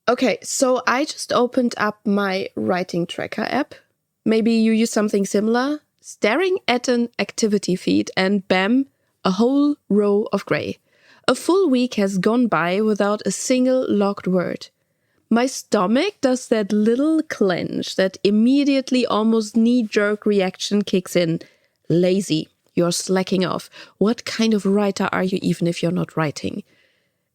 Okay, so I just opened up my writing tracker app. Maybe you use something similar. Staring at an activity feed and bam, a whole row of gray. A full week has gone by without a single logged word. My stomach does that little clench, that immediately almost knee-jerk reaction kicks in. Lazy. You're slacking off. What kind of writer are you even if you're not writing?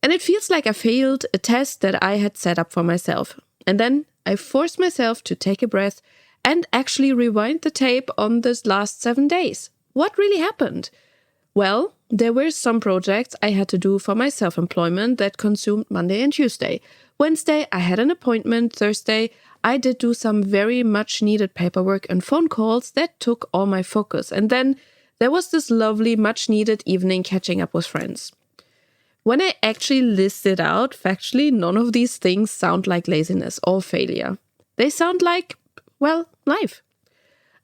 And it feels like I failed a test that I had set up for myself. And then I forced myself to take a breath and actually rewind the tape on this last 7 days. What really happened? Well, there were some projects I had to do for my self-employment that consumed Monday and Tuesday. Wednesday, I had an appointment. Thursday, I did do some very much needed paperwork and phone calls that took all my focus. And then there was this lovely, much needed evening catching up with friends. When I actually list it out, factually, none of these things sound like laziness or failure. They sound like, well, life.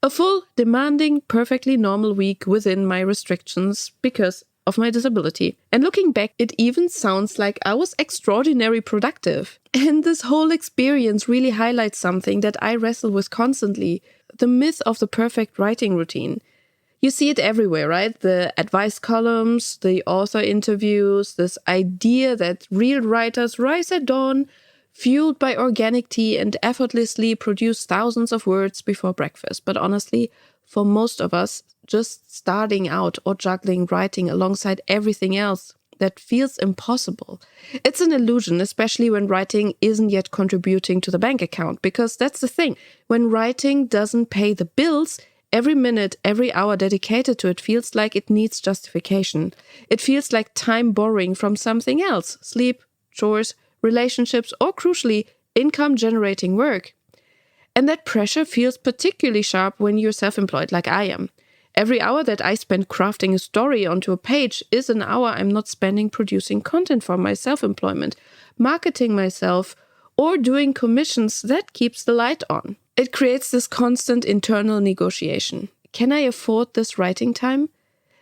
A full, demanding, perfectly normal week within my restrictions because of my disability. And looking back, it even sounds like I was extraordinarily productive. And this whole experience really highlights something that I wrestle with constantly, the myth of the perfect writing routine. You see it everywhere, right? The advice columns, the author interviews, this idea that real writers rise at dawn, fueled by organic tea and effortlessly produce thousands of words before breakfast. But honestly, for most of us, just starting out or juggling writing alongside everything else, that feels impossible. It's an illusion, especially when writing isn't yet contributing to the bank account, because that's the thing. When writing doesn't pay the bills, every minute, every hour dedicated to it feels like it needs justification. It feels like time borrowing from something else, sleep, chores, relationships, or crucially, income-generating work. And that pressure feels particularly sharp when you're self-employed like I am. Every hour that I spend crafting a story onto a page is an hour I'm not spending producing content for my self-employment, marketing myself, or doing commissions that keeps the light on. It creates this constant internal negotiation. Can I afford this writing time?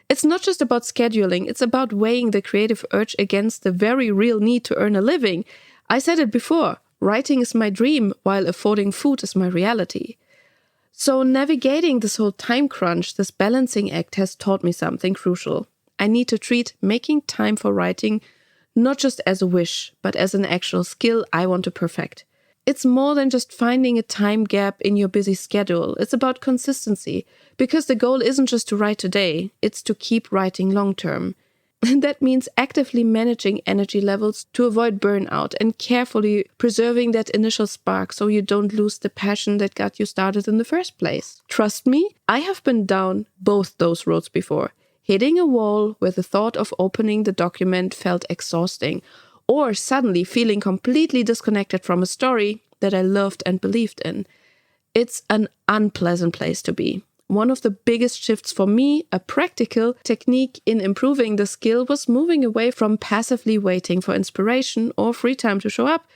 It's not just about scheduling, it's about weighing the creative urge against the very real need to earn a living. I said it before, writing is my dream while affording food is my reality. So navigating this whole time crunch, this balancing act has taught me something crucial. I need to treat making time for writing not just as a wish, but as an actual skill I want to perfect. It's more than just finding a time gap in your busy schedule. It's about consistency, because the goal isn't just to write today, it's to keep writing long term. And that means actively managing energy levels to avoid burnout and carefully preserving that initial spark so you don't lose the passion that got you started in the first place. Trust me, I have been down both those roads before. Hitting a wall where the thought of opening the document felt exhausting, or suddenly feeling completely disconnected from a story that I loved and believed in. It's an unpleasant place to be. One of the biggest shifts for me, a practical technique in improving the skill, was moving away from passively waiting for inspiration or free time to show up,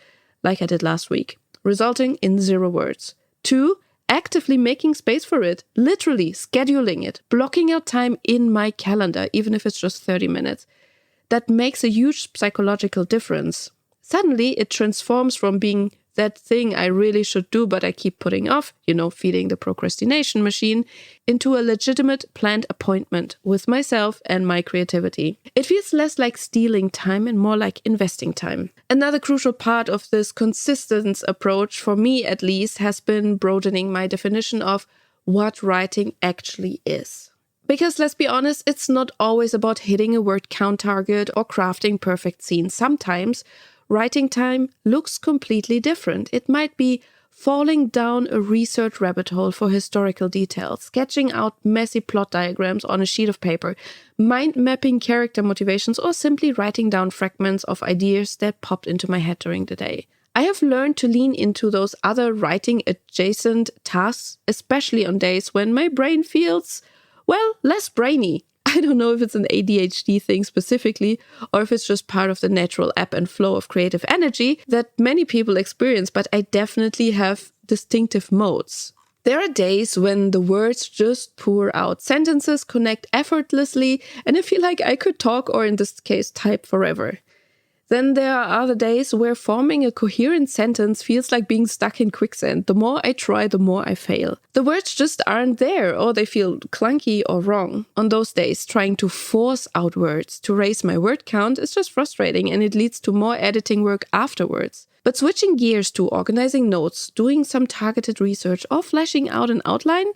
like I did last week, resulting in 0 words. 2, actively making space for it, literally scheduling it, blocking out time in my calendar, even if it's just 30 minutes. That makes a huge psychological difference. Suddenly, it transforms from being that thing I really should do but I keep putting off, feeding the procrastination machine, into a legitimate planned appointment with myself and my creativity. It feels less like stealing time and more like investing time. Another crucial part of this consistent approach, for me at least, has been broadening my definition of what writing actually is. Because let's be honest, it's not always about hitting a word count target or crafting perfect scenes. Sometimes writing time looks completely different. It might be falling down a research rabbit hole for historical details, sketching out messy plot diagrams on a sheet of paper, mind mapping character motivations, or simply writing down fragments of ideas that popped into my head during the day. I have learned to lean into those other writing adjacent tasks, especially on days when my brain feels, less brainy. I don't know if it's an ADHD thing specifically, or if it's just part of the natural ebb and flow of creative energy that many people experience, but I definitely have distinctive modes. There are days when the words just pour out, sentences connect effortlessly, and I feel like I could talk, or in this case, type forever. Then there are other days where forming a coherent sentence feels like being stuck in quicksand. The more I try, the more I fail. The words just aren't there, or they feel clunky or wrong. On those days, trying to force out words to raise my word count is just frustrating, and it leads to more editing work afterwards. But switching gears to organizing notes, doing some targeted research, or fleshing out an outline,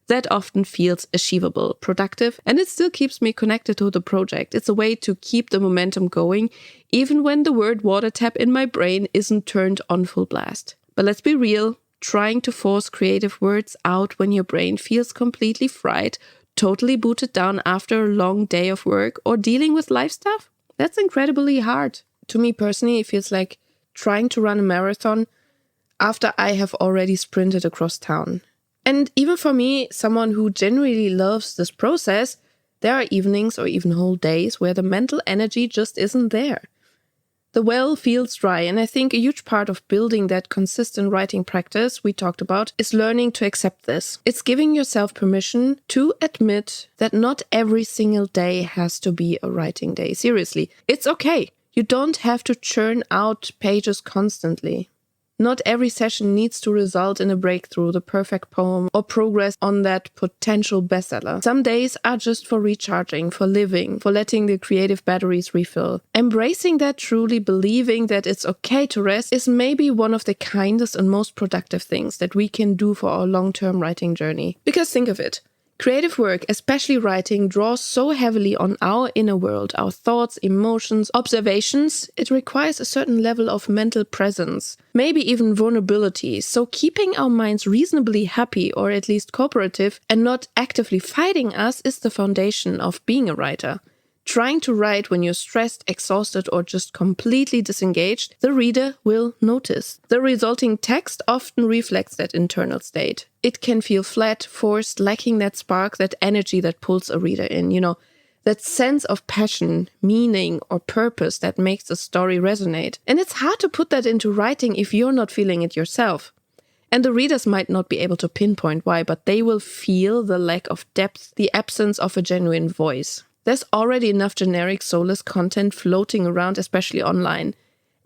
that often feels achievable, productive, and it still keeps me connected to the project. It's a way to keep the momentum going, even when the word water tap in my brain isn't turned on full blast. But let's be real, trying to force creative words out when your brain feels completely fried, totally booted down after a long day of work, or dealing with life stuff, that's incredibly hard. To me personally, it feels like trying to run a marathon after I have already sprinted across town. And even for me, someone who genuinely loves this process, there are evenings or even whole days where the mental energy just isn't there. The well feels dry, and I think a huge part of building that consistent writing practice we talked about is learning to accept this. It's giving yourself permission to admit that not every single day has to be a writing day. Seriously, it's okay. You don't have to churn out pages constantly. Not every session needs to result in a breakthrough, the perfect poem, or progress on that potential bestseller. Some days are just for recharging, for living, for letting the creative batteries refill. Embracing that, truly believing that it's okay to rest, is maybe one of the kindest and most productive things that we can do for our long-term writing journey. Because think of it. Creative work, especially writing, draws so heavily on our inner world, our thoughts, emotions, observations. It requires a certain level of mental presence, maybe even vulnerability. So keeping our minds reasonably happy, or at least cooperative, and not actively fighting us is the foundation of being a writer. Trying to write when you're stressed, exhausted, or just completely disengaged, the reader will notice. The resulting text often reflects that internal state. It can feel flat, forced, lacking that spark, that energy that pulls a reader in, that sense of passion, meaning, or purpose that makes a story resonate. And it's hard to put that into writing if you're not feeling it yourself. And the readers might not be able to pinpoint why, but they will feel the lack of depth, the absence of a genuine voice. There's already enough generic, soulless content floating around, especially online.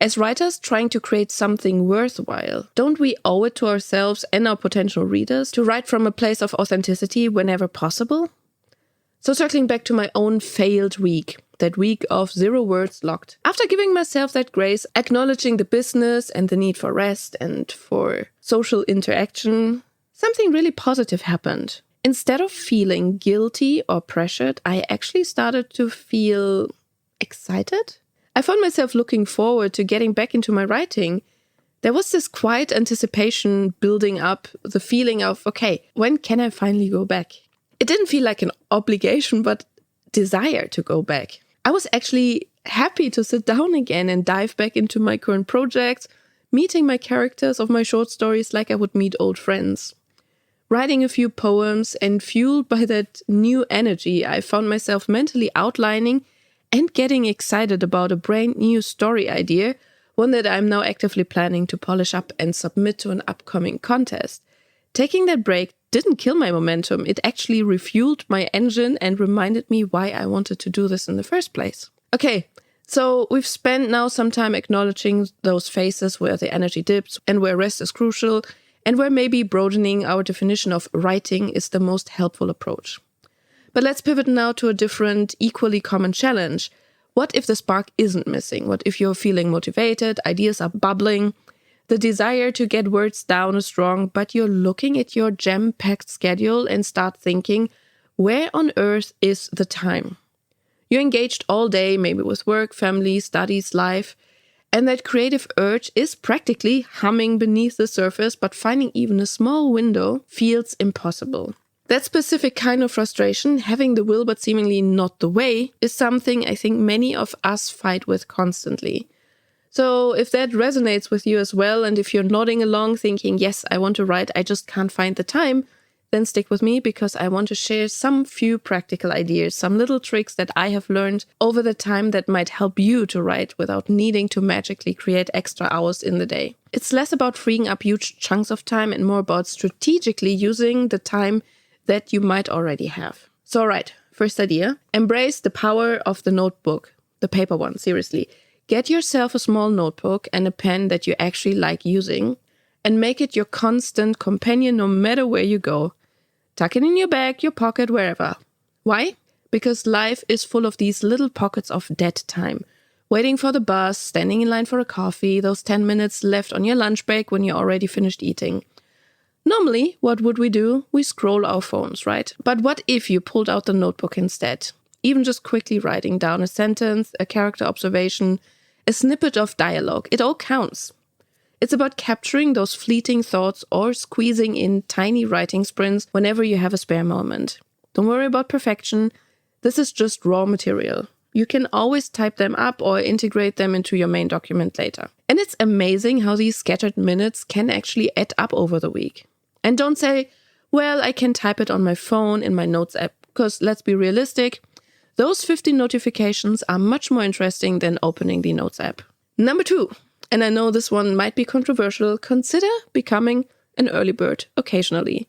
As writers trying to create something worthwhile, don't we owe it to ourselves and our potential readers to write from a place of authenticity whenever possible? So circling back to my own failed week, that week of 0 words locked. After giving myself that grace, acknowledging the business and the need for rest and for social interaction, something really positive happened. Instead of feeling guilty or pressured, I actually started to feel excited. I found myself looking forward to getting back into my writing. There was this quiet anticipation building up, the feeling of, okay, when can I finally go back? It didn't feel like an obligation, but desire to go back. I was actually happy to sit down again and dive back into my current projects, meeting my characters of my short stories like I would meet old friends. Writing a few poems, and fueled by that new energy, I found myself mentally outlining and getting excited about a brand new story idea, one that I'm now actively planning to polish up and submit to an upcoming contest. Taking that break didn't kill my momentum, it actually refueled my engine and reminded me why I wanted to do this in the first place. Okay, so we've spent now some time acknowledging those phases where the energy dips and where rest is crucial, and where maybe broadening our definition of writing is the most helpful approach. But let's pivot now to a different, equally common challenge. What if the spark isn't missing? What if you're feeling motivated, ideas are bubbling, the desire to get words down is strong, but you're looking at your jam-packed schedule and start thinking, where on earth is the time? You're engaged all day, maybe with work, family, studies, life, and that creative urge is practically humming beneath the surface, but finding even a small window feels impossible. That specific kind of frustration, having the will but seemingly not the way, is something I think many of us fight with constantly. So if that resonates with you as well, and if you're nodding along thinking, yes, I want to write, I just can't find the time, then stick with me because I want to share some few practical ideas, some little tricks that I have learned over the time that might help you to write without needing to magically create extra hours in the day. It's less about freeing up huge chunks of time and more about strategically using the time that you might already have. So, all right, first idea, embrace the power of the notebook, the paper one, seriously. Get yourself a small notebook and a pen that you actually like using, and make it your constant companion no matter where you go. Tuck it in your bag, your pocket, wherever. Why? Because life is full of these little pockets of dead time. Waiting for the bus, standing in line for a coffee, those 10 minutes left on your lunch break when you're already finished eating. Normally, what would we do? We scroll our phones, right? But what if you pulled out the notebook instead? Even just quickly writing down a sentence, a character observation, a snippet of dialogue. It all counts. It's about capturing those fleeting thoughts or squeezing in tiny writing sprints whenever you have a spare moment. Don't worry about perfection. This is just raw material. You can always type them up or integrate them into your main document later. And it's amazing how these scattered minutes can actually add up over the week. And don't say, well, I can type it on my phone in my notes app, because let's be realistic, those 15 notifications are much more interesting than opening the notes app. Number 2. And I know this one might be controversial, consider becoming an early bird occasionally.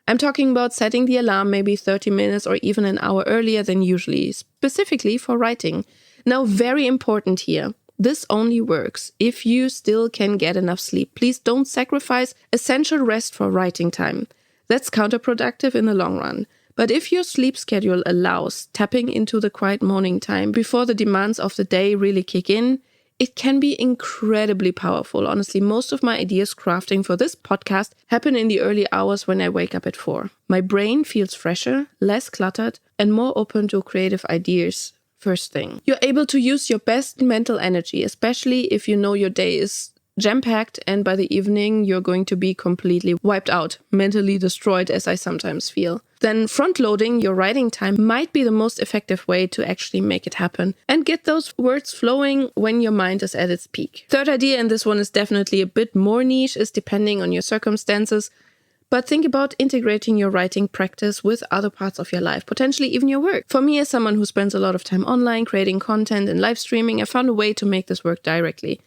I'm talking about setting the alarm maybe 30 minutes or even an hour earlier than usually, specifically for writing. Now, very important here, this only works if you still can get enough sleep. Please don't sacrifice essential rest for writing time. That's counterproductive in the long run. But if your sleep schedule allows tapping into the quiet morning time before the demands of the day really kick in, it can be incredibly powerful. Honestly, most of my ideas crafting for this podcast happen in the early hours when I wake up at 4. My brain feels fresher, less cluttered, and more open to creative ideas first thing. You're able to use your best mental energy, especially if you know your day is jam-packed and by the evening you're going to be completely wiped out, mentally destroyed as I sometimes feel. Then front-loading your writing time might be the most effective way to actually make it happen and get those words flowing when your mind is at its peak. Third idea, and this one is definitely a bit more niche, is depending on your circumstances, but think about integrating your writing practice with other parts of your life, potentially even your work. For me, as someone who spends a lot of time online creating content and live streaming, I found a way to make this work directly.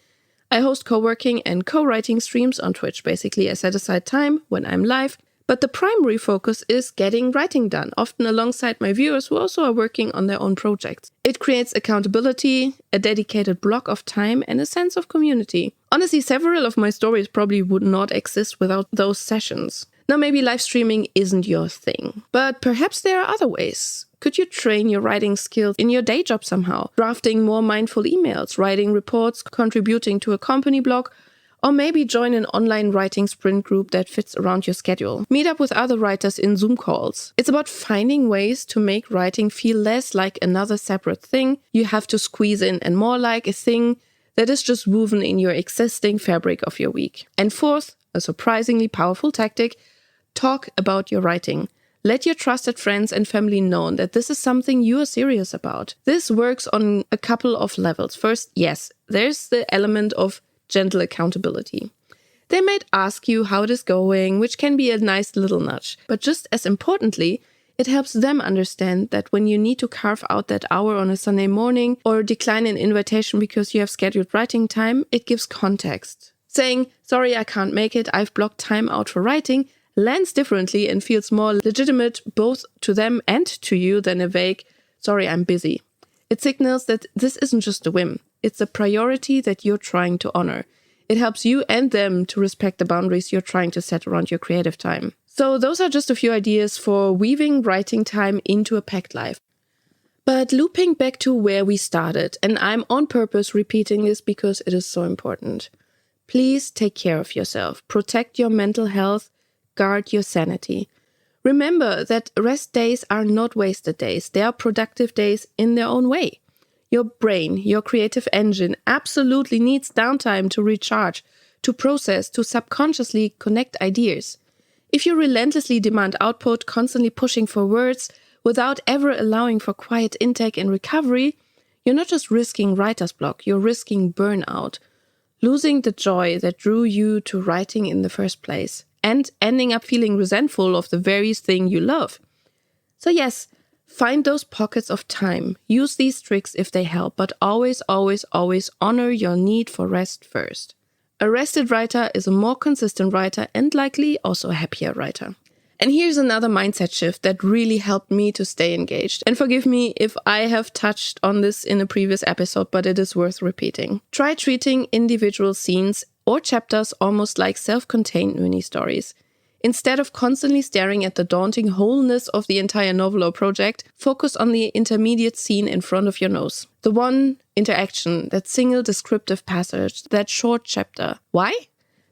I host co-working and co-writing streams on Twitch. Basically, I set aside time when I'm live, but the primary focus is getting writing done, often alongside my viewers who also are working on their own projects. It creates accountability, a dedicated block of time, and a sense of community. Honestly, several of my stories probably would not exist without those sessions. Now, maybe live streaming isn't your thing, but perhaps there are other ways. Could you train your writing skills in your day job somehow? Drafting more mindful emails, writing reports, contributing to a company blog, or maybe join an online writing sprint group that fits around your schedule. Meet up with other writers in Zoom calls. It's about finding ways to make writing feel less like another separate thing you have to squeeze in and more like a thing that is just woven in your existing fabric of your week. And fourth, a surprisingly powerful tactic, talk about your writing. Let your trusted friends and family know that this is something you are serious about. This works on a couple of levels. First, yes, there's the element of gentle accountability. They might ask you how it is going, which can be a nice little nudge. But just as importantly, it helps them understand that when you need to carve out that hour on a Sunday morning or decline an invitation because you have scheduled writing time, it gives context. Saying, sorry, I can't make it, I've blocked time out for writing, lands differently and feels more legitimate both to them and to you than a vague, sorry, I'm busy. It signals that this isn't just a whim. It's a priority that you're trying to honor. It helps you and them to respect the boundaries you're trying to set around your creative time. So those are just a few ideas for weaving writing time into a packed life. But looping back to where we started, and I'm on purpose repeating this because it is so important. Please take care of yourself. Protect your mental health. Guard your sanity. Remember that rest days are not wasted days. They are productive days in their own way. Your brain, your creative engine, absolutely needs downtime to recharge, to process, to subconsciously connect ideas. If you relentlessly demand output, constantly pushing for words, without ever allowing for quiet intake and recovery, you're not just risking writer's block, you're risking burnout, losing the joy that drew you to writing in the first place, and ending up feeling resentful of the very thing you love. So yes, find those pockets of time. Use these tricks if they help, but always, always, always honor your need for rest first. A rested writer is a more consistent writer and likely also a happier writer. And here's another mindset shift that really helped me to stay engaged. And forgive me if I have touched on this in a previous episode, but it is worth repeating. Try treating individual scenes or chapters almost like self-contained mini stories. Instead of constantly staring at the daunting wholeness of the entire novel or project, focus on the intermediate scene in front of your nose. The one interaction, that single descriptive passage, that short chapter. Why?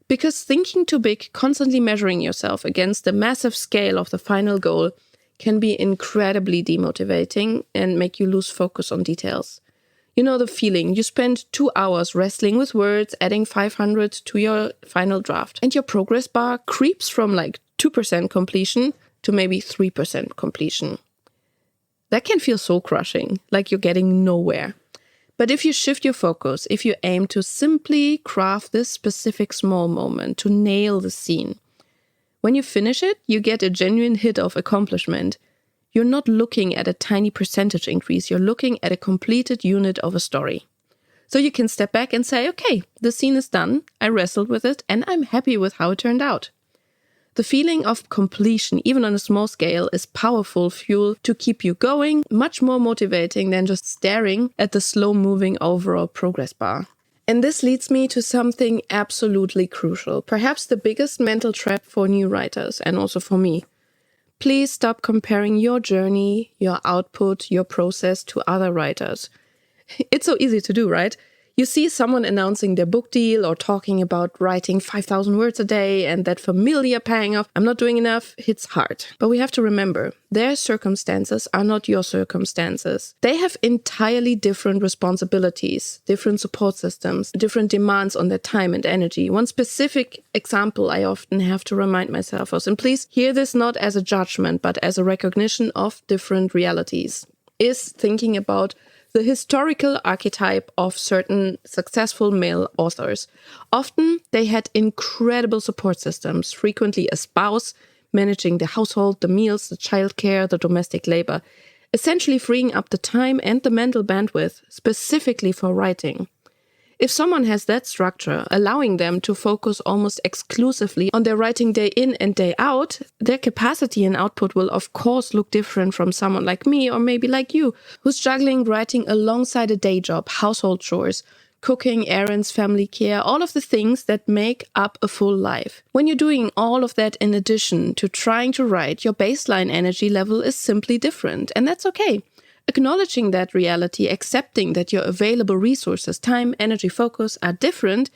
Because thinking too big, constantly measuring yourself against the massive scale of the final goal can be incredibly demotivating and make you lose focus on details. You know the feeling. You spend 2 hours wrestling with words, adding 500 to your final draft. And your progress bar creeps from like 2% completion to maybe 3% completion. That can feel so crushing, like you're getting nowhere. But if you shift your focus, if you aim to simply craft this specific small moment, to nail the scene, when you finish it, you get a genuine hit of accomplishment. You're not looking at a tiny percentage increase, you're looking at a completed unit of a story. So you can step back and say, okay, the scene is done, I wrestled with it, and I'm happy with how it turned out. The feeling of completion, even on a small scale, is powerful fuel to keep you going, much more motivating than just staring at the slow-moving overall progress bar. And this leads me to something absolutely crucial, perhaps the biggest mental trap for new writers, and also for me. Please stop comparing your journey, your output, your process to other writers. It's so easy to do, right? You see someone announcing their book deal or talking about writing 5,000 words a day, and that familiar pang of "I'm not doing enough" hits hard. But we have to remember, their circumstances are not your circumstances. They have entirely different responsibilities, different support systems, different demands on their time and energy. One specific example I often have to remind myself of, and please hear this not as a judgment, but as a recognition of different realities, is thinking about the historical archetype of certain successful male authors. Often, they had incredible support systems, frequently a spouse, managing the household, the meals, the childcare, the domestic labor, essentially freeing up the time and the mental bandwidth specifically for writing. If someone has that structure, allowing them to focus almost exclusively on their writing day in and day out, their capacity and output will of course look different from someone like me or maybe like you, who's juggling writing alongside a day job, household chores, cooking, errands, family care, all of the things that make up a full life. When you're doing all of that in addition to trying to write, your baseline energy level is simply different, and that's okay. Acknowledging that reality, accepting that your available resources, time, energy, focus are different,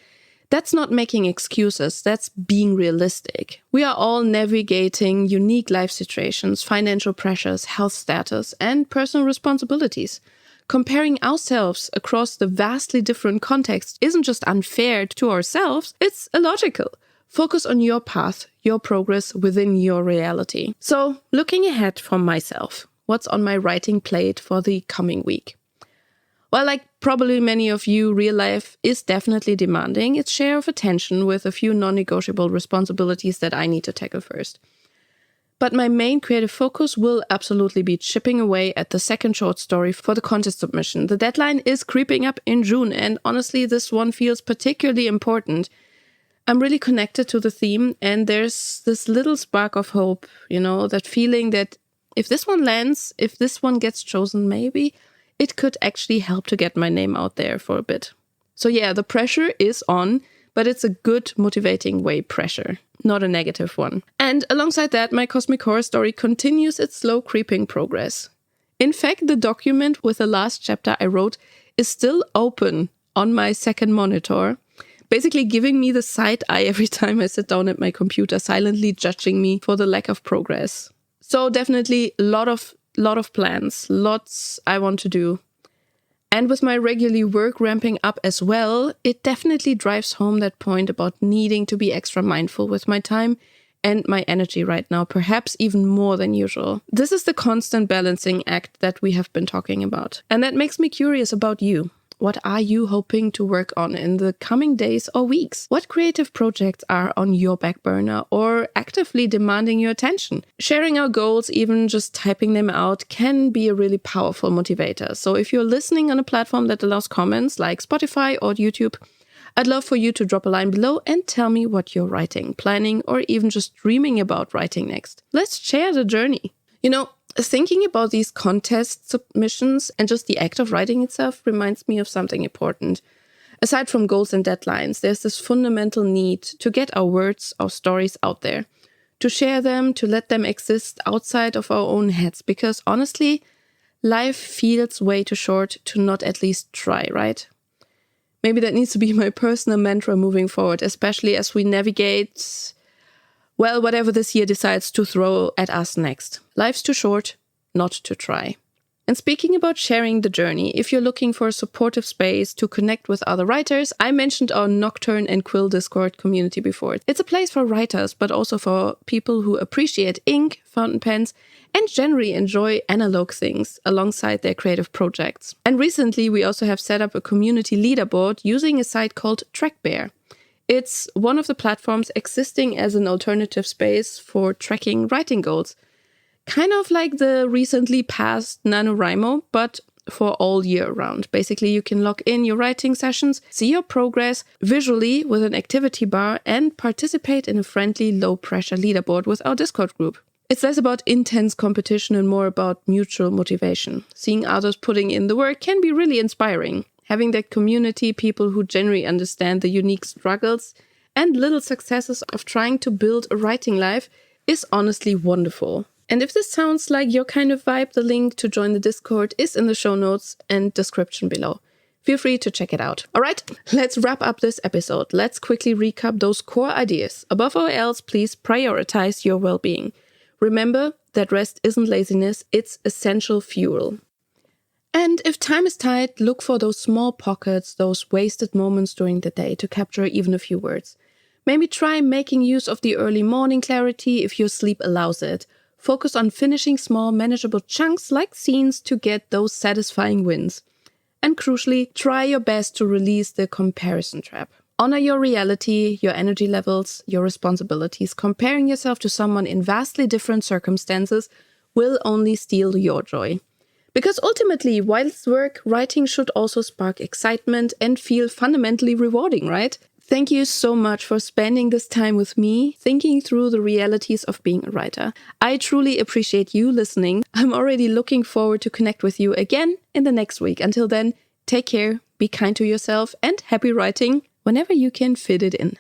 that's not making excuses, that's being realistic. We are all navigating unique life situations, financial pressures, health status, and personal responsibilities. Comparing ourselves across the vastly different contexts isn't just unfair to ourselves, it's illogical. Focus on your path, your progress within your reality. So, looking ahead for myself, what's on my writing plate for the coming week? Well, like probably many of you, real life is definitely demanding its share of attention with a few non-negotiable responsibilities that I need to tackle first. But my main creative focus will absolutely be chipping away at the second short story for the contest submission. The deadline is creeping up in June, and honestly, this one feels particularly important. I'm really connected to the theme, and there's this little spark of hope, that feeling that if this one lands, if this one gets chosen, maybe it could actually help to get my name out there for a bit. So yeah, the pressure is on, but it's a good motivating way pressure, not a negative one. And alongside that, my cosmic horror story continues its slow creeping progress. In fact, the document with the last chapter I wrote is still open on my second monitor, basically giving me the side eye every time I sit down at my computer, silently judging me for the lack of progress. So definitely a lot of plans, lots I want to do. And with my regular work ramping up as well, it definitely drives home that point about needing to be extra mindful with my time and my energy right now, perhaps even more than usual. This is the constant balancing act that we have been talking about. And that makes me curious about you. What are you hoping to work on in the coming days or weeks? What creative projects are on your back burner or actively demanding your attention? Sharing our goals, even just typing them out, can be a really powerful motivator. So if you're listening on a platform that allows comments like Spotify or YouTube, I'd love for you to drop a line below and tell me what you're writing, planning, or even just dreaming about writing next. Let's share the journey. Thinking about these contest submissions and just the act of writing itself reminds me of something important. Aside from goals and deadlines, there's this fundamental need to get our words, our stories out there, to share them, to let them exist outside of our own heads, because honestly, life feels way too short to not at least try, right? Maybe that needs to be my personal mantra moving forward, especially as we navigate, whatever this year decides to throw at us next. Life's too short not to try. And speaking about sharing the journey, if you're looking for a supportive space to connect with other writers, I mentioned our Nocturne and Quill Discord community before. It's a place for writers, but also for people who appreciate ink, fountain pens, and generally enjoy analog things alongside their creative projects. And recently, we also have set up a community leaderboard using a site called Trackbear. It's one of the platforms existing as an alternative space for tracking writing goals. Kind of like the recently passed NaNoWriMo, but for all year round. Basically, you can log in your writing sessions, see your progress visually with an activity bar, and participate in a friendly, low-pressure leaderboard with our Discord group. It's less about intense competition and more about mutual motivation. Seeing others putting in the work can be really inspiring. Having that community, people who generally understand the unique struggles and little successes of trying to build a writing life is honestly wonderful. And if this sounds like your kind of vibe, the link to join the Discord is in the show notes and description below. Feel free to check it out. All right, let's wrap up this episode. Let's quickly recap those core ideas. Above all else, please prioritize your well-being. Remember that rest isn't laziness, it's essential fuel. And if time is tight, look for those small pockets, those wasted moments during the day to capture even a few words. Maybe try making use of the early morning clarity if your sleep allows it. Focus on finishing small, manageable chunks like scenes to get those satisfying wins. And crucially, try your best to release the comparison trap. Honor your reality, your energy levels, your responsibilities. Comparing yourself to someone in vastly different circumstances will only steal your joy. Because ultimately, whilst work, writing should also spark excitement and feel fundamentally rewarding, right? Thank you so much for spending this time with me, thinking through the realities of being a writer. I truly appreciate you listening. I'm already looking forward to connect with you again in the next week. Until then, take care, be kind to yourself, and happy writing whenever you can fit it in.